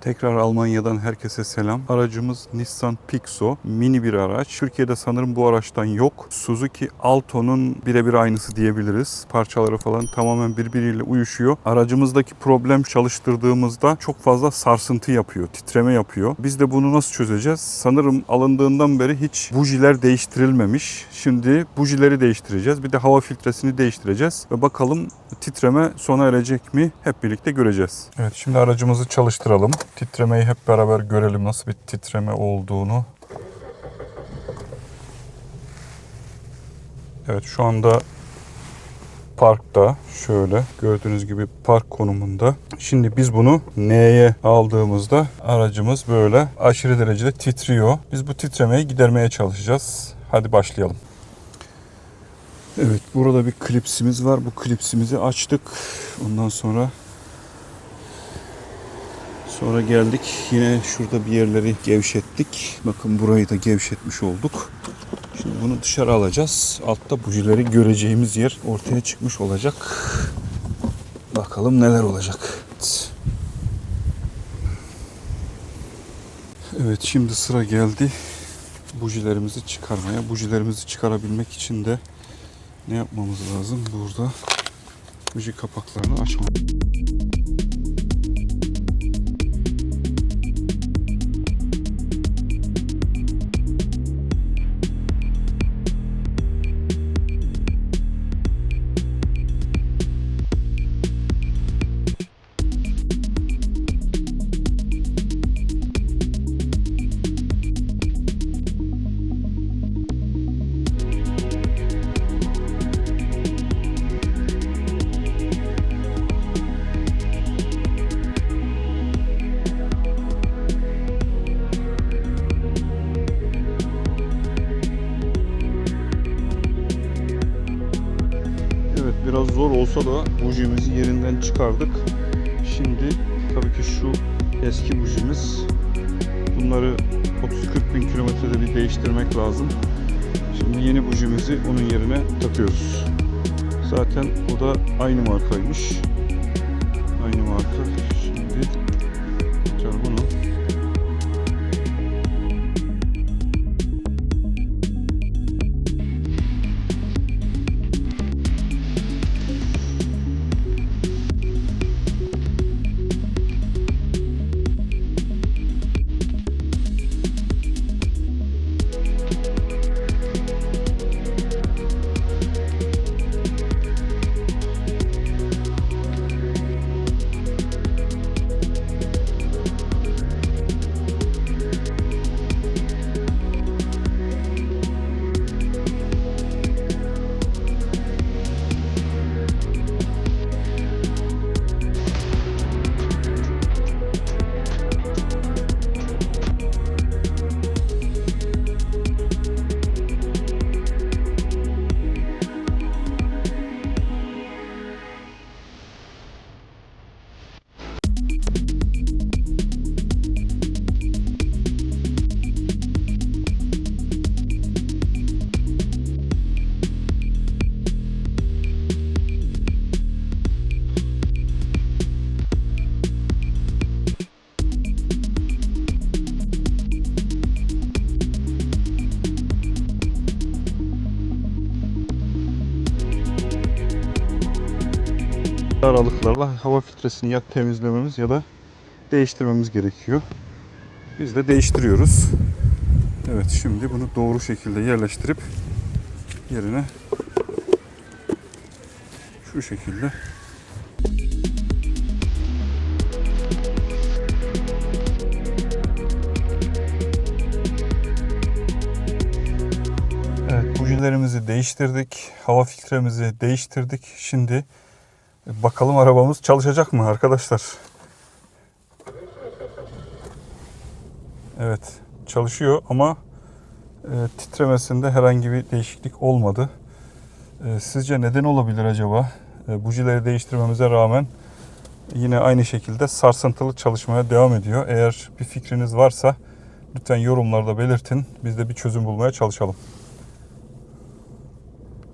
Tekrar Almanya'dan herkese selam. Aracımız Nissan Pixo. Mini bir araç. Türkiye'de sanırım bu araçtan yok. Suzuki Alto'nun birebir aynısı diyebiliriz. Parçaları falan tamamen birbiriyle uyuşuyor. Aracımızdaki problem çalıştırdığımızda çok fazla sarsıntı yapıyor, titreme yapıyor. Biz de bunu nasıl çözeceğiz? Sanırım alındığından beri hiç bujiler değiştirilmemiş. Şimdi bujileri değiştireceğiz. Bir de hava filtresini değiştireceğiz. Ve bakalım titreme sona erecek mi? Hep birlikte göreceğiz. Evet, şimdi aracımızı çalıştıralım. Titremeyi hep beraber görelim, nasıl bir titreme olduğunu. Evet, şu anda parkta, şöyle gördüğünüz gibi park konumunda. Şimdi biz bunu N'ye aldığımızda aracımız böyle aşırı derecede titriyor. Biz bu titremeyi gidermeye çalışacağız. Hadi başlayalım. Evet, burada bir klipsimiz var. Bu klipsimizi açtık. Ondan sonra geldik. Yine şurada bir yerleri gevşettik. Bakın burayı da gevşetmiş olduk. Şimdi bunu dışarı alacağız. Altta bujileri göreceğimiz yer ortaya çıkmış olacak. Bakalım neler olacak. Evet, şimdi sıra geldi bujilerimizi çıkarmaya. Bujilerimizi çıkarabilmek için de ne yapmamız lazım? Burada buji kapaklarını açmak. Biraz zor olsa da bujimizi yerinden çıkardık. Şimdi tabii ki şu eski bujimiz. Bunları 30-40 bin kilometrede bir değiştirmek lazım. Şimdi yeni bujimizi onun yerine takıyoruz. Zaten o da aynı markaymış. Aynı marka. Şimdi tekrar bunu. Aralıklarla hava filtresini ya temizlememiz ya da değiştirmemiz gerekiyor. Biz de değiştiriyoruz. Evet, şimdi bunu doğru şekilde yerleştirip yerine şu şekilde bujilerimizi değiştirdik. Hava filtremizi değiştirdik. Şimdi bakalım arabamız çalışacak mı arkadaşlar? Evet, çalışıyor ama titremesinde herhangi bir değişiklik olmadı. Sizce neden olabilir acaba? Bujileri değiştirmemize rağmen yine aynı şekilde sarsıntılı çalışmaya devam ediyor. Eğer bir fikriniz varsa lütfen yorumlarda belirtin. Biz de bir çözüm bulmaya çalışalım.